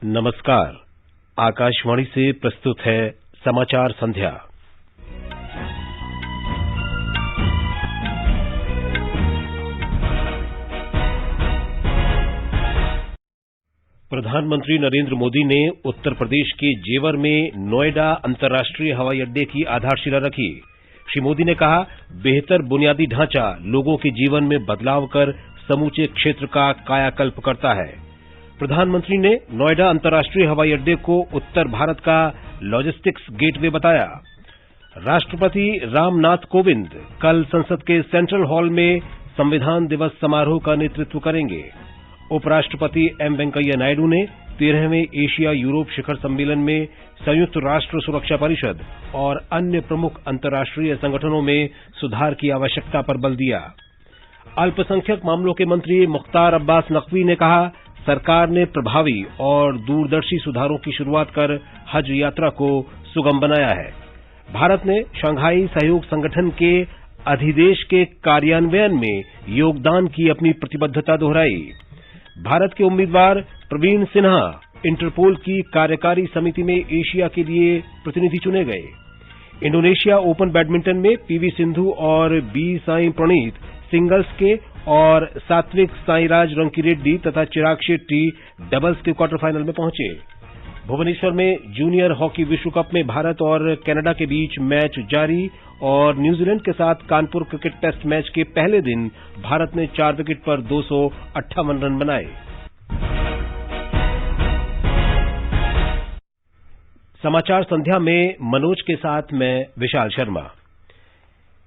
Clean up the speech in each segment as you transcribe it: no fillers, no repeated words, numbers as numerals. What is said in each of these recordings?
नमस्कार। आकाशवाणी से प्रस्तुत है समाचार संध्या। प्रधानमंत्री नरेंद्र मोदी ने उत्तर प्रदेश के जेवर में नोएडा अंतर्राष्ट्रीय हवाई अड्डे की आधारशिला रखी। श्री मोदी ने कहा, बेहतर बुनियादी ढांचा लोगों के जीवन में बदलाव कर समूचे क्षेत्र का कायाकल्प करता है। प्रधानमंत्री ने नोएडा अंतर्राष्ट्रीय हवाई अड्डे को उत्तर भारत का लॉजिस्टिक्स गेटवे बताया। राष्ट्रपति रामनाथ कोविंद कल संसद के सेंट्रल हॉल में संविधान दिवस समारोह का नेतृत्व करेंगे। उपराष्ट्रपति एम वेंकैया नायडू ने 13वें एशिया यूरोप शिखर सम्मेलन में संयुक्त राष्ट्र सुरक्षा परिषद और अन्य प्रमुख अंतर्राष्ट्रीय संगठनों में सुधार की आवश्यकता पर बल दिया। अल्पसंख्यक मामलों के मंत्री मुख्तार अब्बास नकवी ने कहा, सरकार ने प्रभावी और दूरदर्शी सुधारों की शुरुआत कर हज यात्रा को सुगम बनाया है। भारत ने शंघाई सहयोग संगठन के अधिदेश के कार्यान्वयन में योगदान की अपनी प्रतिबद्धता दोहराई। भारत के उम्मीदवार प्रवीण सिन्हा इंटरपोल की कार्यकारी समिति में एशिया के लिए प्रतिनिधि चुने गए। इंडोनेशिया ओपन बैडमिंटन में पीवी सिंधु और बी साई प्रणीत सिंगल्स के और सात्विक साईराज रंकीरेड्डी तथा चिराग शेट्टी डबल्स के क्वार्टर फाइनल में पहुंचे। भुवनेश्वर में जूनियर हॉकी विश्व कप में भारत और कनाडा के बीच मैच जारी और न्यूजीलैंड के साथ कानपुर क्रिकेट टेस्ट मैच के पहले दिन भारत ने 4 विकेट पर 258 रन बनाए। समाचार संध्या में मनोज के साथ मैं विशाल शर्मा।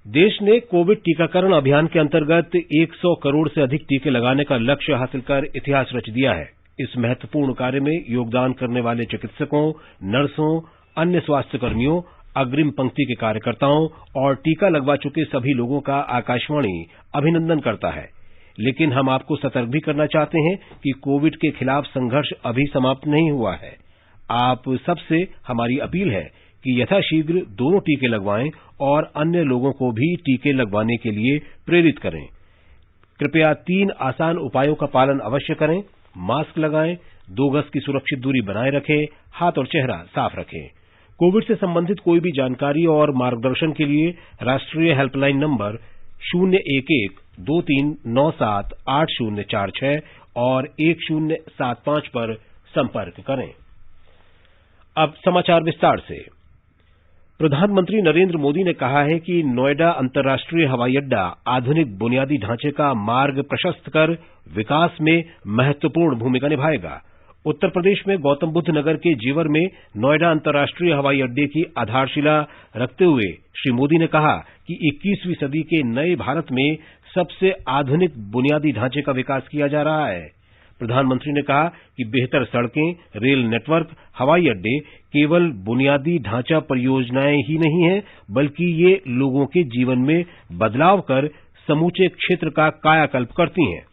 देश ने कोविड टीकाकरण अभियान के अंतर्गत 100 करोड़ से अधिक टीके लगाने का लक्ष्य हासिल कर इतिहास रच दिया है। इस महत्वपूर्ण कार्य में योगदान करने वाले चिकित्सकों, नर्सों, अन्य स्वास्थ्यकर्मियों, अग्रिम पंक्ति के कार्यकर्ताओं और टीका लगवा चुके सभी लोगों का आकाशवाणी अभिनंदन करता है। लेकिन हम आपको सतर्क भी करना चाहते हैं कि कोविड के खिलाफ संघर्ष अभी समाप्त नहीं हुआ है। आप सबसे हमारी अपील है कि यथाशीघ्र दोनों टीके लगवाएं और अन्य लोगों को भी टीके लगवाने के लिए प्रेरित करें। कृपया 3 आसान उपायों का पालन अवश्य करें। मास्क लगाएं, 2 गज की सुरक्षित दूरी बनाए रखें, हाथ और चेहरा साफ रखें। कोविड से संबंधित कोई भी जानकारी और मार्गदर्शन के लिए राष्ट्रीय हेल्पलाइन नंबर 011-2397-8046 और 1075 पर संपर्क करें। अब समाचार विस्तार से। प्रधानमंत्री नरेंद्र मोदी ने कहा है कि नोएडा अंतर्राष्ट्रीय हवाई अड्डा आधुनिक बुनियादी ढांचे का मार्ग प्रशस्त कर विकास में महत्वपूर्ण भूमिका निभाएगा। उत्तर प्रदेश में गौतम बुद्ध नगर के जेवर में नोएडा अंतर्राष्ट्रीय हवाई अड्डे की आधारशिला रखते हुए श्री मोदी ने कहा कि 21वीं सदी के नए भारत में सबसे आधुनिक बुनियादी ढांचे का विकास किया जा रहा है। प्रधानमंत्री ने कहा कि बेहतर सड़कें, रेल नेटवर्क, हवाई अड्डे केवल बुनियादी ढांचा परियोजनाएं ही नहीं हैं, बल्कि ये लोगों के जीवन में बदलाव कर समूचे क्षेत्र का कायाकल्प करती हैं।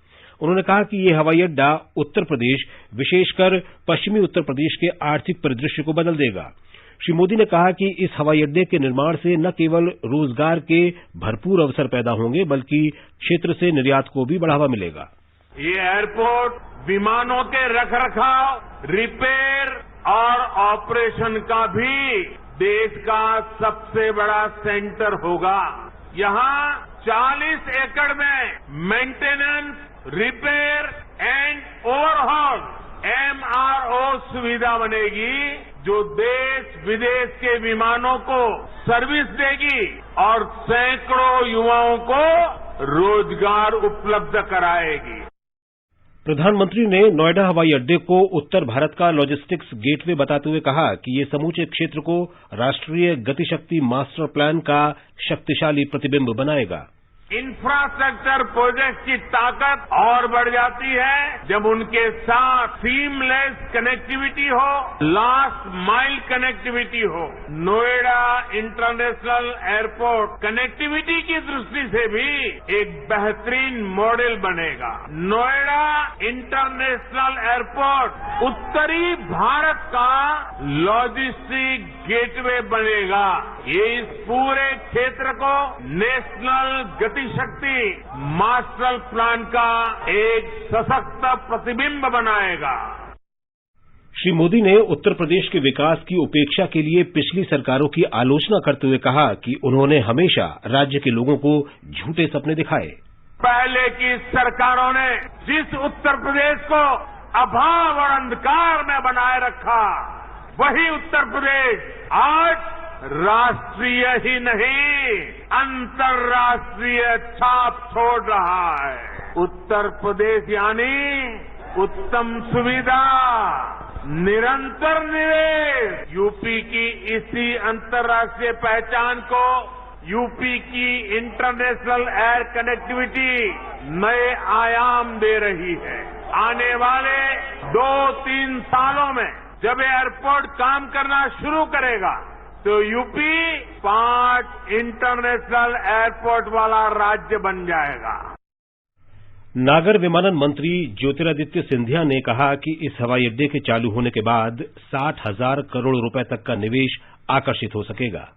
उन्होंने कहा कि ये हवाई अड्डा उत्तर प्रदेश, विशेषकर पश्चिमी उत्तर प्रदेश के आर्थिक परिदृश्य को बदल देगा। श्री मोदी ने कहा कि इस हवाई अड्डे के निर्माण से न केवल रोजगार के भरपूर अवसर पैदा होंगे, बल्कि क्षेत्र से निर्यात को भी बढ़ावा मिलेगा। ये एयरपोर्ट विमानों के रखरखाव, रिपेयर और ऑपरेशन का भी देश का सबसे बड़ा सेंटर होगा। यहाँ 40 एकड़ में maintenance, repair and overhaul MRO सुविधा बनेगी, जो देश विदेश के विमानों को सर्विस देगी और सैकड़ों युवाओं को रोजगार उपलब्ध कराएगी। प्रधानमंत्री ने नोएडा हवाई अड्डे को उत्तर भारत का लॉजिस्टिक्स गेटवे बताते हुए कहा कि ये समूचे क्षेत्र को राष्ट्रीय गतिशक्ति मास्टर प्लान का शक्तिशाली प्रतिबिंब बनाएगा। इंफ्रास्ट्रक्चर प्रोजेक्ट की ताकत और बढ़ जाती है जब उनके साथ सीमलेस कनेक्टिविटी हो, लास्ट माइल कनेक्टिविटी हो। नोएडा इंटरनेशनल एयरपोर्ट कनेक्टिविटी की दृष्टि से भी एक बेहतरीन मॉडल बनेगा। नोएडा इंटरनेशनल एयरपोर्ट उत्तरी भारत का लॉजिस्टिक गेटवे बनेगा। ये इस पूरे क्षेत्र को नेशनल गतिशक्ति मास्टर प्लान का एक सशक्त प्रतिबिंब बनाएगा। श्री मोदी ने उत्तर प्रदेश के विकास की उपेक्षा के लिए पिछली सरकारों की आलोचना करते हुए कहा कि उन्होंने हमेशा राज्य के लोगों को झूठे सपने दिखाए। पहले की सरकारों ने जिस उत्तर प्रदेश को अभाव और अंधकार में बनाए रखा, वही उत्तर प्रदेश आज राष्ट्रीय ही नहीं अंतर्राष्ट्रीय छाप छोड़ रहा है। उत्तर प्रदेश यानी उत्तम सुविधा, निरंतर निवेश। यूपी की इसी अंतर्राष्ट्रीय पहचान को यूपी की इंटरनेशनल एयर कनेक्टिविटी नए आयाम दे रही है। आने वाले 2-3 सालों में जब एयरपोर्ट काम करना शुरू करेगा तो यूपी 5 इंटरनेशनल एयरपोर्ट वाला राज्य बन जाएगा। नागर विमानन मंत्री ज्योतिरादित्य सिंधिया ने कहा कि इस हवाई अड्डे के चालू होने के बाद 60,000 करोड़ रुपए तक का निवेश आकर्षित हो सकेगा।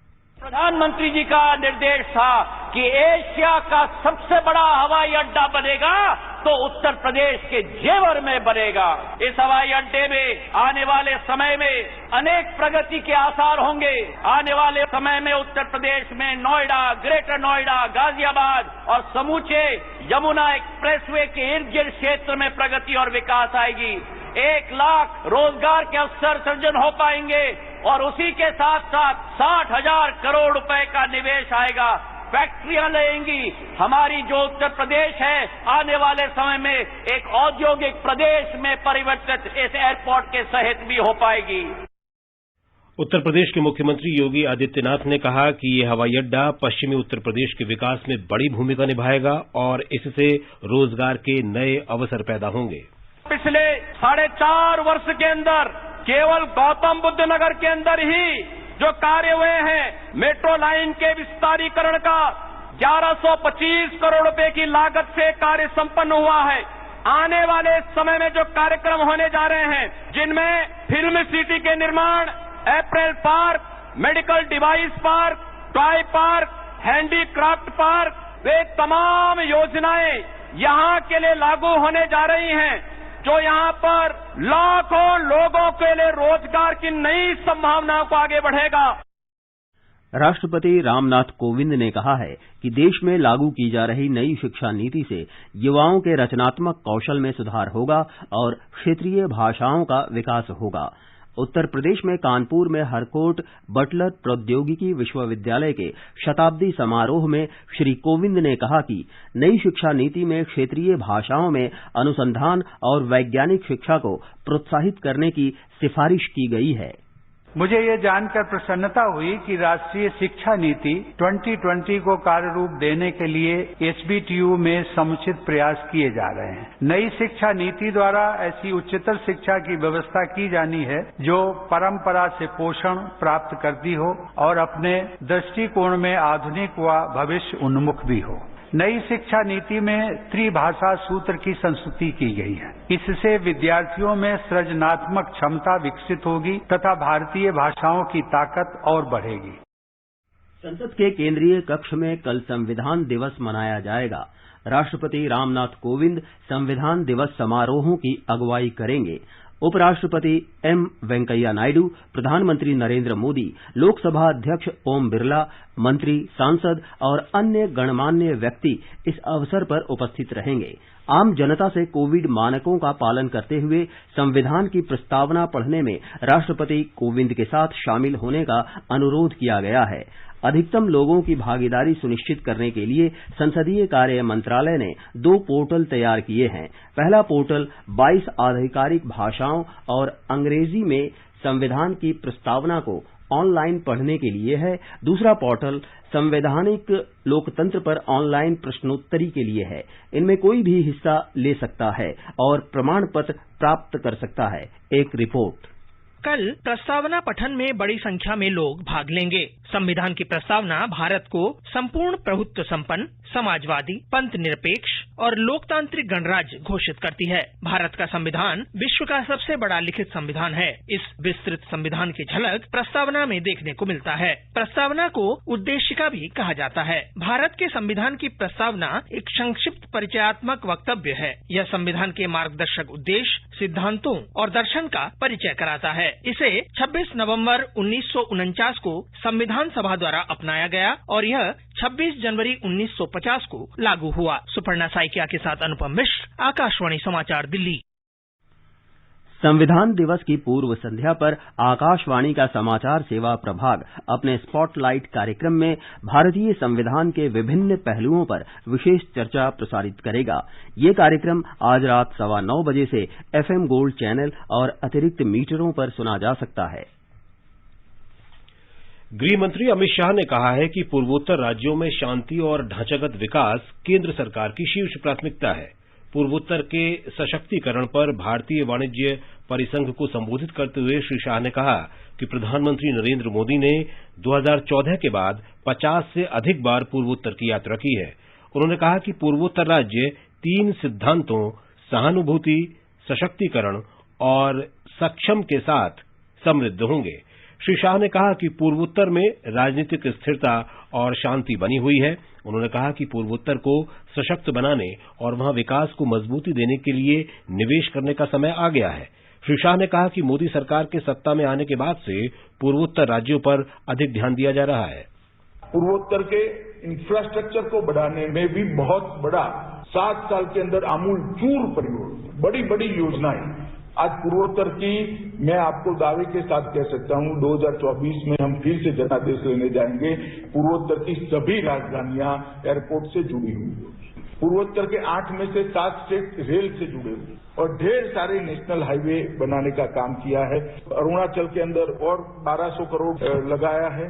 प्रधानमंत्री जी का निर्देश था कि एशिया का सबसे बड़ा हवाई अड्डा बनेगा तो उत्तर प्रदेश के जेवर में बनेगा। इस हवाई अड्डे में आने वाले समय में अनेक प्रगति के आसार होंगे। आने वाले समय में उत्तर प्रदेश में नोएडा, ग्रेटर नोएडा, गाजियाबाद और समूचे यमुना एक्सप्रेसवे के इर्द गिर्द क्षेत्र में प्रगति और विकास आएगी। 1 लाख रोजगार के अवसर सृजन हो पाएंगे और उसी के साथ साथ 60,000 करोड़ रुपए का निवेश आएगा। फैक्ट्रियां लगेंगी। हमारी जो उत्तर प्रदेश है आने वाले समय में एक औद्योगिक प्रदेश में परिवर्तित इस एयरपोर्ट के सहित भी हो पाएगी। उत्तर प्रदेश के मुख्यमंत्री योगी आदित्यनाथ ने कहा कि ये हवाई अड्डा पश्चिमी उत्तर प्रदेश के विकास में बड़ी भूमिका निभाएगा और इससे रोजगार के नए अवसर पैदा होंगे। पिछले 4.5 वर्ष के अंदर केवल गौतम बुद्ध नगर के अंदर ही जो कार्य हुए हैं, मेट्रो लाइन के विस्तारीकरण का 1125 करोड़ रुपए की लागत से कार्य संपन्न हुआ है। आने वाले समय में जो कार्यक्रम होने जा रहे हैं, जिनमें फिल्म सिटी के निर्माण, apparel park, medical device park, toy park, handicraft park, वे तमाम योजनाएं यहां के लिए लागू होने जा रही हैं, जो यहां पर लाखों लोगों के लिए रोजगार की नई संभावनाओं को आगे बढ़ेगा। राष्ट्रपति रामनाथ कोविंद ने कहा है कि देश में लागू की जा रही नई शिक्षा नीति से युवाओं के रचनात्मक कौशल में सुधार होगा और क्षेत्रीय भाषाओं का विकास होगा। उत्तर प्रदेश में कानपुर में हरकोट बटलर प्रौद्योगिकी विश्वविद्यालय के शताब्दी समारोह में श्री कोविंद ने कहा कि नई शिक्षा नीति में क्षेत्रीय भाषाओं में अनुसंधान और वैज्ञानिक शिक्षा को प्रोत्साहित करने की सिफारिश की गई है। मुझे ये जानकर प्रसन्नता हुई कि राष्ट्रीय शिक्षा नीति 2020 को कार्य रूप देने के लिए एसबीटीयू में समुचित प्रयास किए जा रहे हैं। नई शिक्षा नीति द्वारा ऐसी उच्चतर शिक्षा की व्यवस्था की जानी है जो परंपरा से पोषण प्राप्त करती हो और अपने दृष्टिकोण में आधुनिक व भविष्य उन्मुख भी हो। नई शिक्षा नीति में त्रिभाषा सूत्र की संस्तुति की गई है। इससे विद्यार्थियों में सृजनात्मक क्षमता विकसित होगी तथा भारतीय भाषाओं की ताकत और बढ़ेगी। संसद के केंद्रीय कक्ष में कल संविधान दिवस मनाया जाएगा। राष्ट्रपति रामनाथ कोविंद संविधान दिवस समारोहों की अगुवाई करेंगे। उपराष्ट्रपति एम वेंकैया नायडू, प्रधानमंत्री नरेंद्र मोदी, लोकसभा अध्यक्ष ओम बिरला, मंत्री, सांसद और अन्य गणमान्य व्यक्ति इस अवसर पर उपस्थित रहेंगे। आम जनता से कोविड मानकों का पालन करते हुए संविधान की प्रस्तावना पढ़ने में राष्ट्रपति कोविंद के साथ शामिल होने का अनुरोध किया गया है। अधिकतम लोगों की भागीदारी सुनिश्चित करने के लिए संसदीय कार्य मंत्रालय ने 2 पोर्टल तैयार किए हैं। पहला पोर्टल 22 आधिकारिक भाषाओं और अंग्रेजी में संविधान की प्रस्तावना को ऑनलाइन पढ़ने के लिए है। दूसरा पोर्टल संवैधानिक लोकतंत्र पर ऑनलाइन प्रश्नोत्तरी के लिए है। इनमें कोई भी हिस्सा ले सकता है और प्रमाण पत्र प्राप्त कर सकता है। एक रिपोर्ट। कल प्रस्तावना पठन में बड़ी संख्या में लोग भाग लेंगे। संविधान की प्रस्तावना भारत को संपूर्ण प्रभुत्व संपन्न, समाजवादी, पंथ निरपेक्ष और लोकतांत्रिक गणराज्य घोषित करती है। भारत का संविधान विश्व का सबसे बड़ा लिखित संविधान है। इस विस्तृत संविधान की झलक प्रस्तावना में देखने को मिलता है। प्रस्तावना को उद्देशिका भी कहा जाता है। भारत के संविधान की प्रस्तावना एक संक्षिप्त परिचयात्मक वक्तव्य है। यह संविधान के मार्गदर्शक उद्देश्य, सिद्धांतों और दर्शन का परिचय कराता है। इसे 26 नवंबर 1949 को संविधान सभा द्वारा अपनाया गया और यह 26 जनवरी 1950 को लागू हुआ। सुपर्णा साइकिया के साथ अनुपम मिश्र, आकाशवाणी समाचार, दिल्ली। संविधान दिवस की पूर्व संध्या पर आकाशवाणी का समाचार सेवा प्रभाग अपने स्पॉटलाइट कार्यक्रम में भारतीय संविधान के विभिन्न पहलुओं पर विशेष चर्चा प्रसारित करेगा। ये कार्यक्रम आज रात 9:15 बजे से FM गोल्ड चैनल और अतिरिक्त मीटरों पर सुना जा सकता है। गृह मंत्री अमित शाह ने कहा है कि पूर्वोत्तर राज्यों में शांति और ढांचागत विकास केंद्र सरकार की शीर्ष प्राथमिकता है। पूर्वोत्तर के सशक्तिकरण पर भारतीय वाणिज्य परिसंघ को संबोधित करते हुए श्री शाह ने कहा कि प्रधानमंत्री नरेंद्र मोदी ने 2014 के बाद 50 से अधिक बार पूर्वोत्तर की यात्रा की है। उन्होंने कहा कि पूर्वोत्तर राज्य 3 सिद्धांतों, सहानुभूति, सशक्तिकरण और सक्षम के साथ समृद्ध होंगे। श्री शाह ने कहा कि पूर्वोत्तर में राजनीतिक स्थिरता और शांति बनी हुई है। उन्होंने कहा कि पूर्वोत्तर को सशक्त बनाने और वहां विकास को मजबूती देने के लिए निवेश करने का समय आ गया है। श्री शाह ने कहा कि मोदी सरकार के सत्ता में आने के बाद से पूर्वोत्तर राज्यों पर अधिक ध्यान दिया जा रहा है। पूर्वोत्तर के इंफ्रास्ट्रक्चर को बढ़ाने में भी बहुत बड़ा 7 साल के अंदर आमूलचूल परिवर्तन, बड़ी बड़ी योजनाएं आज पूर्वोत्तर की मैं आपको दावे के साथ कह सकता हूं 2024 में हम फिर से जनादेश लेने जाएंगे। पूर्वोत्तर की सभी राजधानियां एयरपोर्ट से जुड़ी हुई हैं। पूर्वोत्तर के 8 में से 7 स्टेट रेल से जुड़े हुए और ढेर सारे नेशनल हाईवे बनाने का काम किया है। अरुणाचल के अंदर और 1200 करोड़ लगाया है।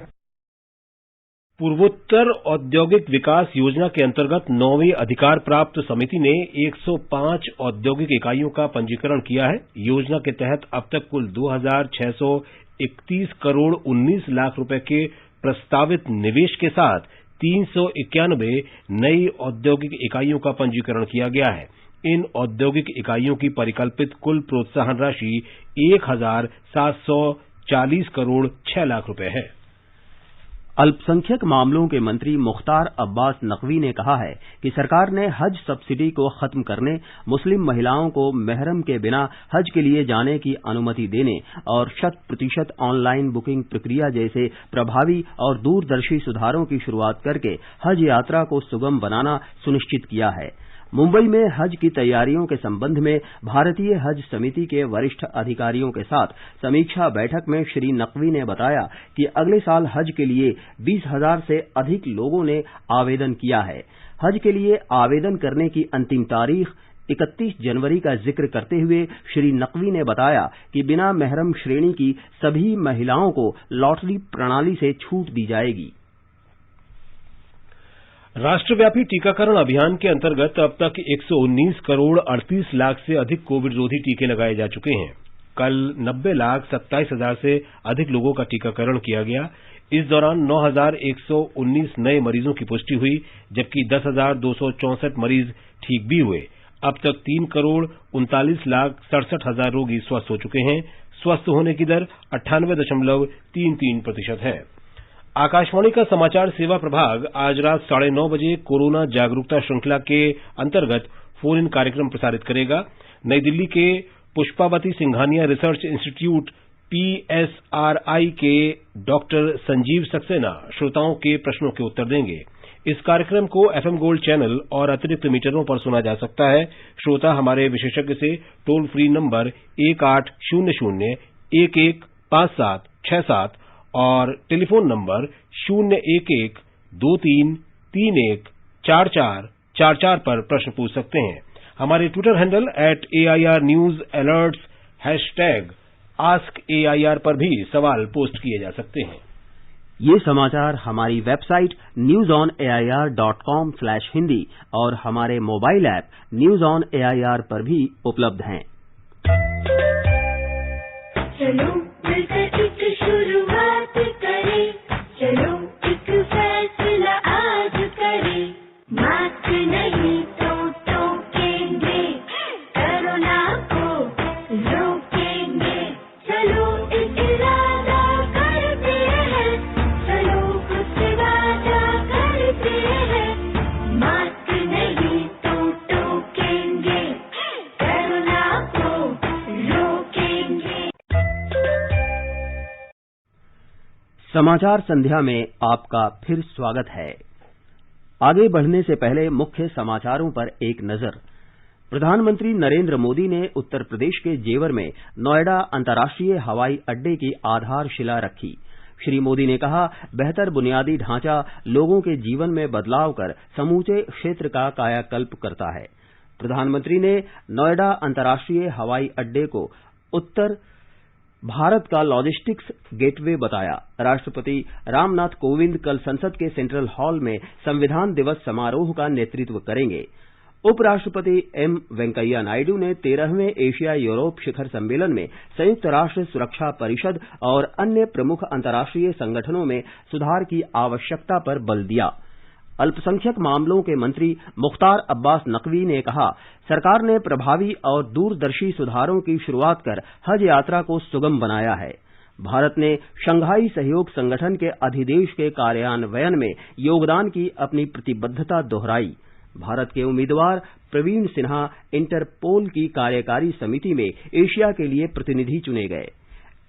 पूर्वोत्तर औद्योगिक विकास योजना के अंतर्गत 9वीं अधिकार प्राप्त समिति ने 105 औद्योगिक इकाइयों का पंजीकरण किया है। योजना के तहत अब तक कुल 2,631 करोड़ 19 लाख रुपए के प्रस्तावित निवेश के साथ 391 नई औद्योगिक इकाइयों का पंजीकरण किया गया है। इन औद्योगिक इकाइयों की परिकल्पित कुल प्रोत्साहन राशि 1,740 करोड़ 6 लाख रुपए है। अल्पसंख्यक मामलों के मंत्री मुख्तार अब्बास नकवी ने कहा है कि सरकार ने हज सब्सिडी को खत्म करने, मुस्लिम महिलाओं को मेहरम के बिना हज के लिए जाने की अनुमति देने और 100% ऑनलाइन बुकिंग प्रक्रिया जैसे प्रभावी और दूरदर्शी सुधारों की शुरुआत करके हज यात्रा को सुगम बनाना सुनिश्चित किया है। मुंबई में हज की तैयारियों के संबंध में भारतीय हज समिति के वरिष्ठ अधिकारियों के साथ समीक्षा बैठक में श्री नकवी ने बताया कि अगले साल हज के लिए 20,000 से अधिक लोगों ने आवेदन किया है। हज के लिए आवेदन करने की अंतिम तारीख 31 जनवरी का जिक्र करते हुए श्री नकवी ने बताया कि बिना मेहरम श्रेणी की सभी महिलाओं को लॉटरी प्रणाली से छूट दी जाएगी। राष्ट्रव्यापी टीकाकरण अभियान के अंतर्गत अब तक 119 करोड़ 38 लाख से अधिक कोविड रोधी टीके लगाए जा चुके हैं। कल 90,27,000 से अधिक लोगों का टीकाकरण किया गया। इस दौरान 9,119 नए मरीजों की पुष्टि हुई, जबकि 10,264 मरीज ठीक भी हुए। अब तक 3 करोड़ 39,67,000 रोगी स्वस्थ हो चुके हैं। स्वस्थ होने की दर 98.33% है। आकाशवाणी का समाचार सेवा प्रभाग आज रात 9:30 बजे कोरोना जागरूकता श्रृंखला के अंतर्गत फोन इन कार्यक्रम प्रसारित करेगा। नई दिल्ली के Pushpavati Singhania research institute PSRI के डॉक्टर संजीव सक्सेना श्रोताओं के प्रश्नों के उत्तर देंगे। इस कार्यक्रम को FM गोल्ड चैनल और अतिरिक्त मीटरों पर सुना जा सकता है। श्रोता हमारे विशेषज्ञ से टोल फ्री नंबर 1800-115767 और टेलीफोन नंबर 011-2331-4444 पर प्रश्न पूछ सकते हैं। हमारे Twitter handle @AIR News Alerts #AskAIR पर भी सवाल पोस्ट किए जा सकते हैं। ये समाचार हमारी वेबसाइट newsonair.com/hindi और हमारे mobile app news on AIR पर भी उपलब्ध हैं। समाचार संध्या में आपका फिर स्वागत है। आगे बढ़ने से पहले मुख्य समाचारों पर एक नजर। प्रधानमंत्री नरेंद्र मोदी ने उत्तर प्रदेश के जेवर में नोएडा अंतर्राष्ट्रीय हवाई अड्डे की आधारशिला रखी। श्री मोदी ने कहा, बेहतर बुनियादी ढांचा लोगों के जीवन में बदलाव कर समूचे क्षेत्र का कायाकल्प करता है। प्रधानमंत्री ने नोएडा अंतर्राष्ट्रीय हवाई अड्डे को उत्तर भारत का लॉजिस्टिक्स गेटवे बताया। राष्ट्रपति रामनाथ कोविंद कल संसद के सेंट्रल हॉल में संविधान दिवस समारोह का नेतृत्व करेंगे। उपराष्ट्रपति एम वेंकैया नायडू ने 13वें एशिया यूरोप शिखर सम्मेलन में संयुक्त राष्ट्र सुरक्षा परिषद और अन्य प्रमुख अंतर्राष्ट्रीय संगठनों में सुधार की आवश्यकता पर बल दिया। अल्पसंख्यक मामलों के मंत्री मुख्तार अब्बास नकवी ने कहा, सरकार ने प्रभावी और दूरदर्शी सुधारों की शुरुआत कर हज यात्रा को सुगम बनाया है। भारत ने शंघाई सहयोग संगठन के अधिदेश के कार्यान्वयन में योगदान की अपनी प्रतिबद्धता दोहराई। भारत के उम्मीदवार प्रवीण सिन्हा इंटरपोल की कार्यकारी समिति में एशिया के लिए प्रतिनिधि चुने गए।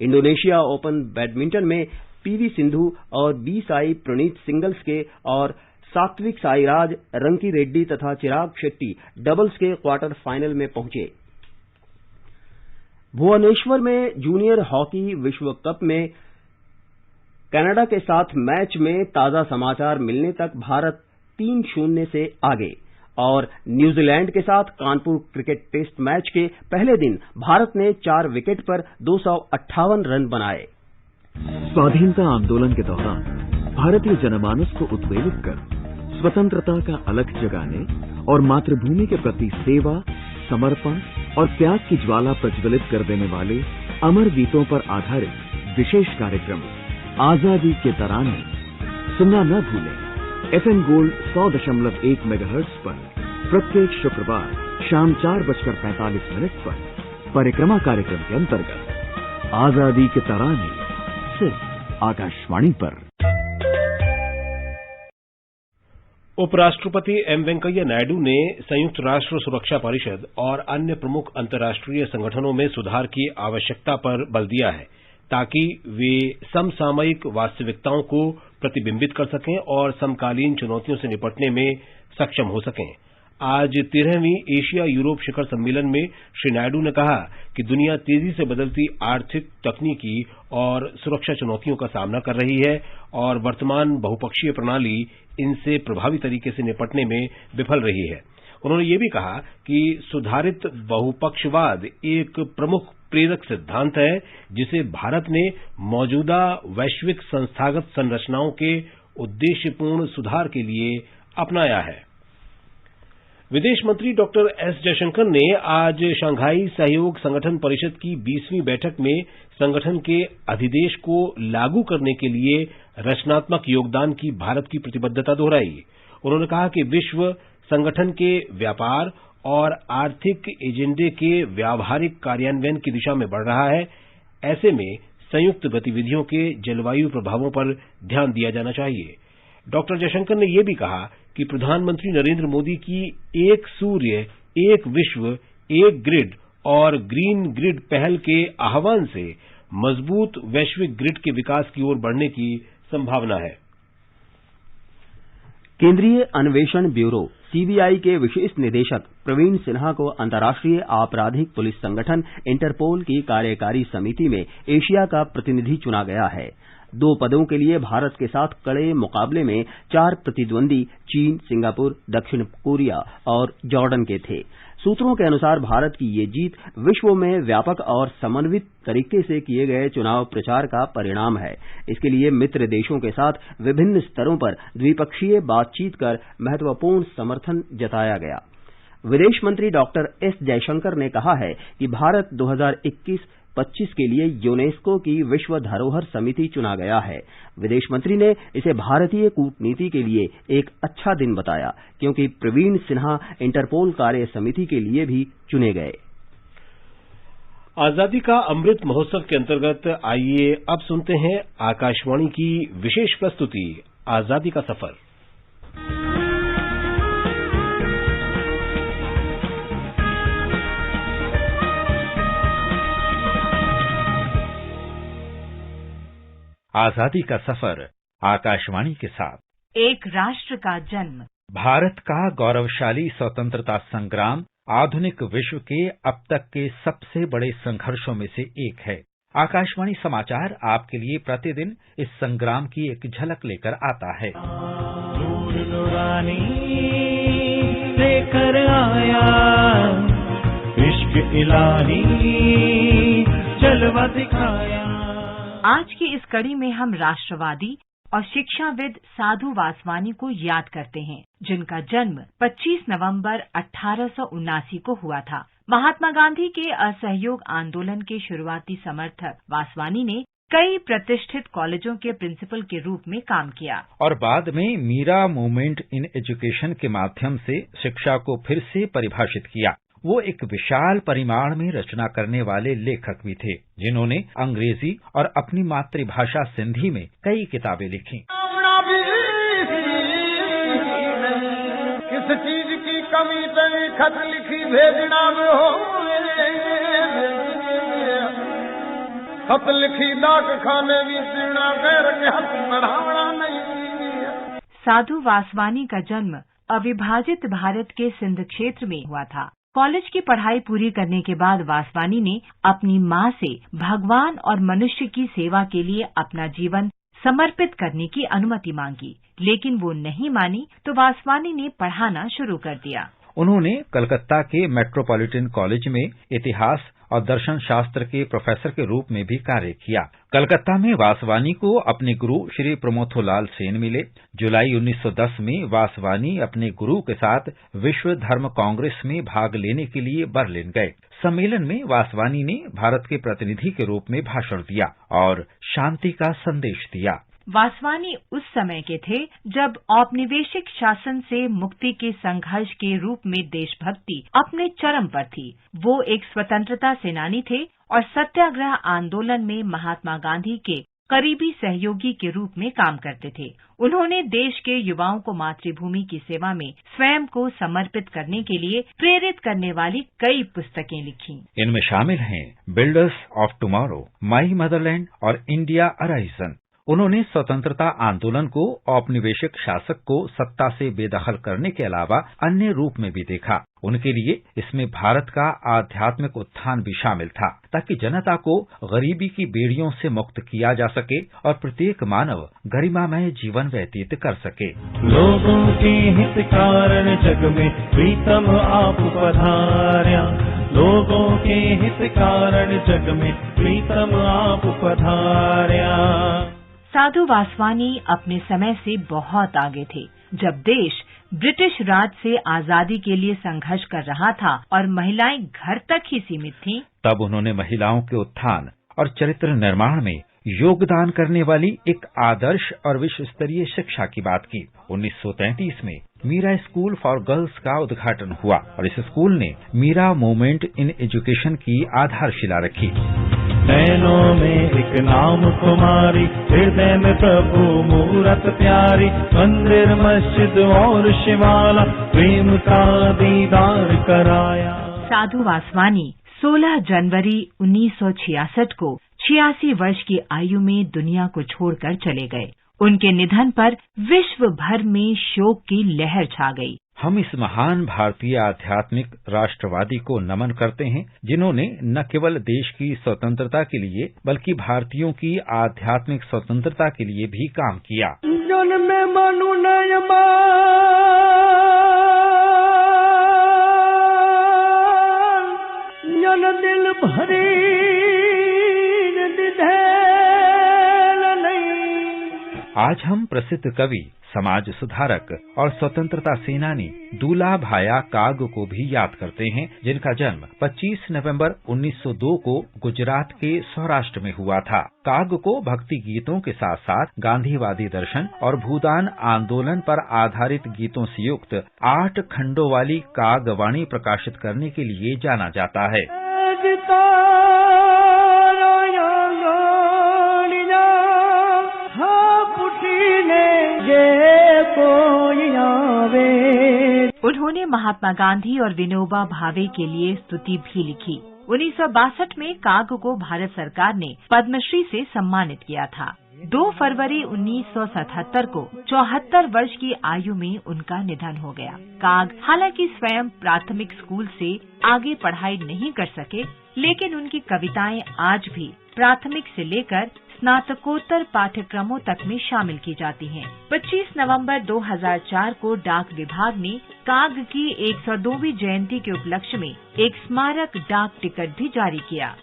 इंडोनेशिया ओपन बैडमिंटन में पीवी सिंधु और बी साई प्रणीत सिंगल्स के और सात्विक साईराज, रंकी रेड्डी तथा चिराग शेट्टी डबल्स के क्वार्टर फाइनल में पहुंचे। भुवनेश्वर में जूनियर हॉकी विश्व कप में कनाडा के साथ मैच में ताजा समाचार मिलने तक भारत 3-0 से आगे और न्यूजीलैंड के साथ कानपुर क्रिकेट टेस्ट मैच के पहले दिन भारत ने 4 विकेट पर 258 रन बनाए। स्वाधीनता आंदोलन के दौरान भारतीय जनमानस को उत्प्रेरित कर स्वतंत्रता का अलख जगाने और मातृभूमि के प्रति सेवा, समर्पण और त्याग की ज्वाला प्रज्वलित कर देने वाले अमर गीतों पर आधारित विशेष कार्यक्रम आजादी के तराने सुनना न भूलें। FM गोल्ड 100.1 मेगाहर्ट्ज पर प्रत्येक शुक्रवार शाम 4:45 पर परिक्रमा कार्यक्रम के अंतर्गत आजादी के तराने सिर्फ आकाशवाणी पर। उपराष्ट्रपति एम वेंकैया नायडू ने संयुक्त राष्ट्र सुरक्षा परिषद और अन्य प्रमुख अंतर्राष्ट्रीय संगठनों में सुधार की आवश्यकता पर बल दिया है ताकि वे समसामयिक वास्तविकताओं को प्रतिबिंबित कर सकें और समकालीन चुनौतियों से निपटने में सक्षम हो सकें। आज 13वीं एशिया यूरोप शिखर सम्मेलन में श्री नायडू ने कहा कि दुनिया तेजी से बदलती आर्थिक, तकनीकी और सुरक्षा चुनौतियों का सामना कर रही है और वर्तमान बहुपक्षीय प्रणाली इनसे प्रभावी तरीके से निपटने में विफल रही है। उन्होंने ये भी कहा कि सुधारित बहुपक्षवाद एक प्रमुख प्रेरक सिद्धांत है जिसे भारत ने मौजूदा वैश्विक संस्थागत संरचनाओं के उद्देश्यपूर्ण सुधार के लिए अपनाया है। विदेश मंत्री डॉक्टर एस जयशंकर ने आज शंघाई सहयोग संगठन परिषद की 20वीं बैठक में संगठन के अधिदेश को लागू करने के लिए रचनात्मक योगदान की भारत की प्रतिबद्धता दोहराई। उन्होंने कहा कि विश्व संगठन के व्यापार और आर्थिक एजेंडे के व्यावहारिक कार्यान्वयन की दिशा में बढ़ रहा है। ऐसे में संयुक्त गतिविधियों के जलवायु प्रभावों पर ध्यान दिया जाना चाहिए। डॉक्टर जयशंकर ने यह भी कहा कि प्रधानमंत्री नरेंद्र मोदी की एक सूर्य, एक विश्व, एक ग्रिड और ग्रीन ग्रिड पहल के आह्वान से मजबूत वैश्विक ग्रिड के विकास की ओर बढ़ने की संभावना है। केंद्रीय अन्वेषण ब्यूरो सीबीआई के विशेष निदेशक प्रवीण सिन्हा को अंतर्राष्ट्रीय आपराधिक पुलिस संगठन इंटरपोल की कार्यकारी समिति में एशिया का प्रतिनिधि चुना गया है। 2 पदों के लिए भारत के साथ कड़े मुकाबले में 4 प्रतिद्वंदी चीन, सिंगापुर, दक्षिण कोरिया और जॉर्डन के थे। सूत्रों के अनुसार भारत की ये जीत विश्व में व्यापक और समन्वित तरीके से किए गए चुनाव प्रचार का परिणाम है। इसके लिए मित्र देशों के साथ विभिन्न स्तरों पर द्विपक्षीय बातचीत कर महत्वपूर्ण समर्थन जताया गया। विदेश मंत्री डॉक्टर एस जयशंकर ने कहा है कि भारत 2021-25 के लिए यूनेस्को की विश्व धरोहर समिति चुना गया है। विदेश मंत्री ने इसे भारतीय कूटनीति के लिए एक अच्छा दिन बताया क्योंकि प्रवीण सिन्हा इंटरपोल कार्य समिति के लिए भी चुने गए। आजादी का अमृत महोत्सव के अंतर्गत आइए अब सुनते हैं आकाशवाणी की विशेष प्रस्तुति आजादी का सफर। आजादी का सफर आकाशवाणी के साथ। एक राष्ट्र का जन्म। भारत का गौरवशाली स्वतंत्रता संग्राम आधुनिक विश्व के अब तक के सबसे बड़े संघर्षों में से एक है। आकाशवाणी समाचार आपके लिए प्रतिदिन इस संग्राम की एक झलक लेकर आता है। लेकर आया इश्क इलाही जलवा दिखाया। आज की इस कड़ी में हम राष्ट्रवादी और शिक्षाविद साधु वासवानी को याद करते हैं, जिनका जन्म 25 नवंबर 1879 को हुआ था। महात्मा गांधी के असहयोग आंदोलन के शुरुआती समर्थक वासवानी ने कई प्रतिष्ठित कॉलेजों के प्रिंसिपल के रूप में काम किया और बाद में मीरा मूवमेंट इन एजुकेशन के माध्यम से शिक्षा को फिर से परिभाषित किया। वो एक विशाल परिमाण में रचना करने वाले लेखक भी थे, जिन्होंने अंग्रेजी और अपनी मातृभाषा सिंधी में कई किताबें लिखी। किस चीज की कमी तभी खत लिखी भेजना में हो, खत लिखी डाक खाने भी तीर्णा कर के हाथ बढ़ावना नहीं। साधु वासवानी का जन्म अविभाजित भारत के सिंध क्षेत्र में हुआ था। कॉलेज की पढ़ाई पूरी करने के बाद वासवानी ने अपनी मां से भगवान और मनुष्य की सेवा के लिए अपना जीवन समर्पित करने की अनुमति मांगी, लेकिन वो नहीं मानी तो वासवानी ने पढ़ाना शुरू कर दिया। उन्होंने कलकत्ता के मेट्रोपॉलिटन कॉलेज में इतिहास और दर्शन शास्त्र के प्रोफेसर के रूप में भी कार्य किया। कलकत्ता में वासवानी को अपने गुरु श्री प्रमोथोलाल सेन मिले। जुलाई 1910 में वासवानी अपने गुरु के साथ विश्व धर्म कांग्रेस में भाग लेने के लिए बर्लिन गए। सम्मेलन में वासवानी ने भारत के प्रतिनिधि के रूप में भाषण दिया और शांति का संदेश दिया। वासवानी उस समय के थे जब औपनिवेशिक शासन से मुक्ति के संघर्ष के रूप में देशभक्ति अपने चरम पर थी। वो एक स्वतंत्रता सेनानी थे और सत्याग्रह आंदोलन में महात्मा गांधी के करीबी सहयोगी के रूप में काम करते थे। उन्होंने देश के युवाओं को मातृभूमि की सेवा में स्वयं को समर्पित करने के लिए प्रेरित करने वाली कई पुस्तकें लिखी। इनमें शामिल हैं builders of tomorrow, my Motherland और इंडिया अराइजन। उन्होंने स्वतंत्रता आंदोलन को औपनिवेशिक शासक को सत्ता से बेदखल करने के अलावा अन्य रूप में भी देखा। उनके लिए इसमें भारत का आध्यात्मिक उत्थान भी शामिल था, ताकि जनता को गरीबी की बेड़ियों से मुक्त किया जा सके और प्रत्येक मानव गरिमामय जीवन व्यतीत कर सके। लोगों के हित कारण जग में प्रीतम आप पधार्या, लोगों के हित कारण जग में प्रीतम आप पधार्या। साधु वासवानी अपने समय से बहुत आगे थे। जब देश ब्रिटिश राज से आजादी के लिए संघर्ष कर रहा था और महिलाएं घर तक ही सीमित थीं, तब उन्होंने महिलाओं के उत्थान और चरित्र निर्माण में योगदान करने वाली एक आदर्श और विश्व स्तरीय शिक्षा की बात की। 1933 में मीरा स्कूल फॉर गर्ल्स का उद्घाटन हुआ और इस स्कूल ने मीरा मूवमेंट इन एजुकेशन की आधारशिला रखी। नैनों में एक नाम तुम्हारी, हृदय में प्रभु मूरत प्यारी, मंदिर मस्जिद और शिवाला, प्रेम का दीदार कराया। साधु वासवानी 16 जनवरी 1966 को 86 वर्ष की आयु में दुनिया को छोड़कर चले गए। उनके निधन पर विश्व भर में शोक की लहर छा गई। हम इस महान भारतीय आध्यात्मिक राष्ट्रवादी को नमन करते हैं, जिन्होंने न केवल देश की स्वतंत्रता के लिए बल्कि भारतीयों की आध्यात्मिक स्वतंत्रता के लिए भी काम किया। जन में मनु नयमा जन दिल भरी आज हम प्रसिद्ध कवि, समाज सुधारक और स्वतंत्रता सेनानी दूला भाया काग को भी याद करते हैं, जिनका जन्म 25 नवंबर 1902 को गुजरात के सौराष्ट्र में हुआ था। काग को भक्ति गीतों के साथ साथ गांधीवादी दर्शन और भूदान आंदोलन पर आधारित गीतों से युक्त 8 खंडों वाली कागवाणी प्रकाशित करने के लिए जाना जाता है। उन्होंने महात्मा गांधी और विनोबा भावे के लिए स्तुति भी लिखी। 1962 में काग को भारत सरकार ने पद्मश्री से सम्मानित किया था। 2 फरवरी 1977 को 74 वर्ष की आयु में उनका निधन हो गया। काग हालांकि स्वयं प्राथमिक स्कूल से आगे पढ़ाई नहीं कर सके, लेकिन उनकी कविताएं आज भी प्राथमिक से लेकर स्नातकोत्तर पाठ्यक्रमों तक में शामिल की जाती हैं। 25 नवंबर 2004 को डाक विभाग ने काग की 102वीं जयंती के उपलक्ष्य में एक स्मारक डाक टिकट भी जारी किया।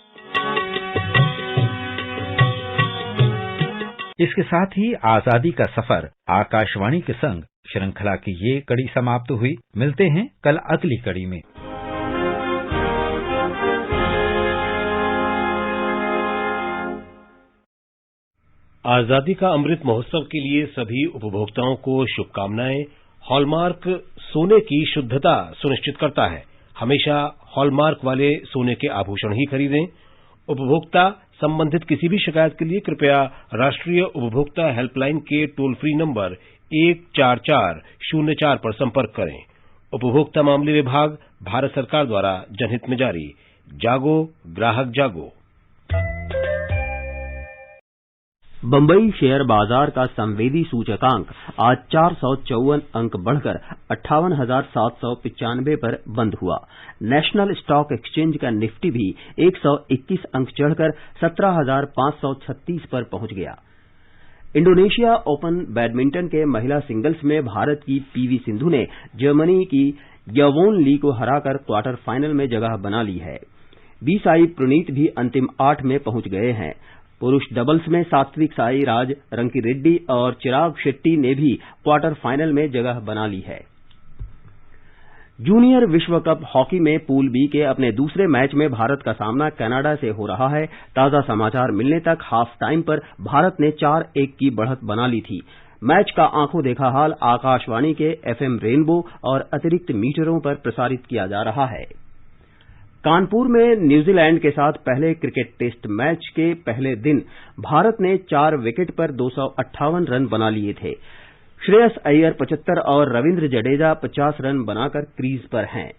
इसके साथ ही आजादी का सफर आकाशवाणी के संग श्रृंखला की ये कड़ी समाप्त हुई। मिलते हैं कल अगली कड़ी में। आजादी का अमृत महोत्सव के लिए सभी उपभोक्ताओं को शुभकामनाएं। हॉलमार्क सोने की शुद्धता सुनिश्चित करता है। हमेशा हॉलमार्क वाले सोने के आभूषण ही खरीदें। उपभोक्ता संबंधित किसी भी शिकायत के लिए कृपया राष्ट्रीय उपभोक्ता हेल्पलाइन के टोल फ्री नंबर 14404 पर संपर्क करें। उपभोक्ता मामले विभाग, भारत सरकार द्वारा जनहित में जारी। जागो ग्राहक जागो। बंबई शेयर बाजार का संवेदी सूचकांक आज 454 अंक बढ़कर 58,795 पर बंद हुआ। नेशनल स्टॉक एक्सचेंज का निफ्टी भी 121 अंक चढ़कर 17,536 पर पहुंच गया। इंडोनेशिया ओपन बैडमिंटन के महिला सिंगल्स में भारत की पीवी सिंधु ने जर्मनी की यवोन ली को हराकर क्वार्टर फाइनल में जगह बना ली है। बी साई प्रणीत भी अंतिम 8 में पहुंच गए हैं। पुरुष डबल्स में सात्विक साईराज रंकीरेड्डी और चिराग शेट्टी ने भी क्वार्टर फाइनल में जगह बना ली है। जूनियर विश्व कप हॉकी में पूल बी के अपने दूसरे मैच में भारत का सामना कनाडा से हो रहा है। ताजा समाचार मिलने तक हाफ टाइम पर भारत ने 4-1 की बढ़त बना ली थी। मैच का आंखों देखा हाल आकाशवाणी के FM रेनबो और अतिरिक्त मीटरों पर प्रसारित किया जा रहा है। कानपुर में न्यूजीलैंड के साथ पहले क्रिकेट टेस्ट मैच के पहले दिन भारत ने 4 विकेट पर 258 रन बना लिए थे। श्रेयस अय्यर 75 और रविंद्र जडेजा 50 रन बनाकर क्रीज पर हैं।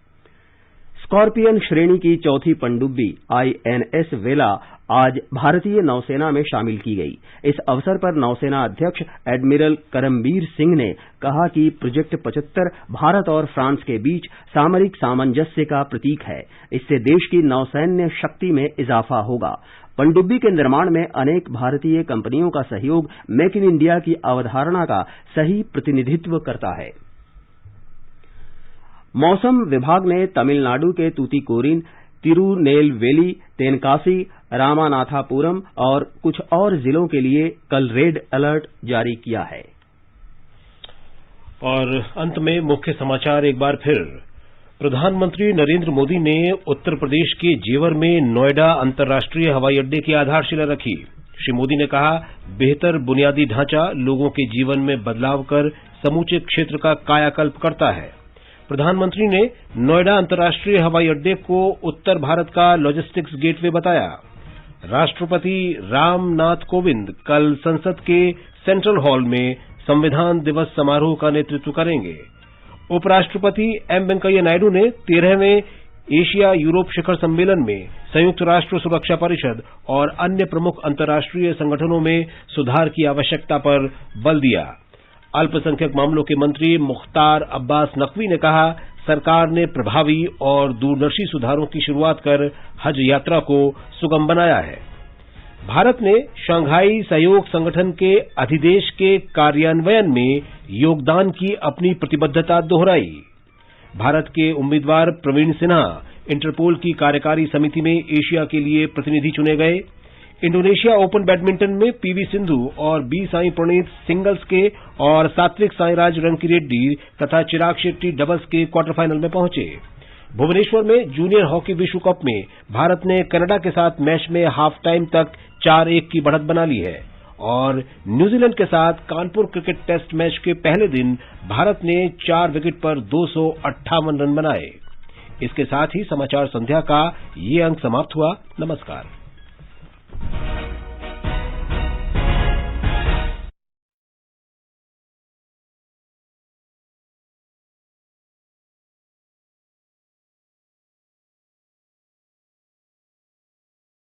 स्कॉर्पियन श्रेणी की चौथी पनडुब्बी INS वेला आज भारतीय नौसेना में शामिल की गई। इस अवसर पर नौसेना अध्यक्ष एडमिरल करमबीर सिंह ने कहा कि प्रोजेक्ट 75 भारत और फ्रांस के बीच सामरिक सामंजस्य का प्रतीक है। इससे देश की नौसैन्य शक्ति में इजाफा होगा। पनडुब्बी के निर्माण में अनेक भारतीय कंपनियों का सहयोग मेक इन इंडिया की अवधारणा का सही प्रतिनिधित्व करता है। मौसम विभाग ने तमिलनाडु के तूतीकोरिन, तिरुनेलवेली, तेनकासी, रामानाथापुरम और कुछ और जिलों के लिए कल रेड अलर्ट जारी किया है। और अंत में मुख्य समाचार एक बार फिर। प्रधानमंत्री नरेंद्र मोदी ने उत्तर प्रदेश के जेवर में नोएडा अंतर्राष्ट्रीय हवाई अड्डे की आधारशिला रखी। श्री मोदी ने कहा, बेहतर बुनियादी ढांचा लोगों के जीवन में बदलाव कर समूचे क्षेत्र का कायाकल्प करता है। प्रधानमंत्री ने नोएडा अंतर्राष्ट्रीय हवाई अड्डे को उत्तर भारत का लॉजिस्टिक्स गेटवे बताया। राष्ट्रपति रामनाथ कोविंद कल संसद के सेंट्रल हॉल में संविधान दिवस समारोह का नेतृत्व करेंगे। उपराष्ट्रपति एम वेंकैया नायडू ने 13वें एशिया यूरोप शिखर सम्मेलन में संयुक्त राष्ट्र सुरक्षा परिषद और अन्य प्रमुख अंतर्राष्ट्रीय संगठनों में सुधार की आवश्यकता पर बल दिया। अल्पसंख्यक मामलों के मंत्री मुख्तार अब्बास नकवी ने कहा, सरकार ने प्रभावी और दूरदर्शी सुधारों की शुरुआत कर हज यात्रा को सुगम बनाया है। भारत ने शंघाई सहयोग संगठन के अधिदेश के कार्यान्वयन में योगदान की अपनी प्रतिबद्धता दोहराई। भारत के उम्मीदवार प्रवीण सिन्हा इंटरपोल की कार्यकारी समिति में एशिया के लिए प्रतिनिधि चुने गए। इंडोनेशिया ओपन बैडमिंटन में पीवी सिंधु और बी साई प्रणीत सिंगल्स के और सात्विक साईराज रंकीरेड्डी तथा चिराग शेट्टी डबल्स के क्वार्टर फाइनल में पहुंचे। भुवनेश्वर में जूनियर हॉकी विश्व कप में भारत ने कनाडा के साथ मैच में हाफ टाइम तक 4-1 की बढ़त बना ली है। और न्यूजीलैंड के साथ कानपुर क्रिकेट टेस्ट मैच के पहले दिन भारत ने 4 विकेट पर 258 रन बनाए। इसके साथ ही समाचार संध्या का ये अंक समाप्त हुआ। नमस्कार।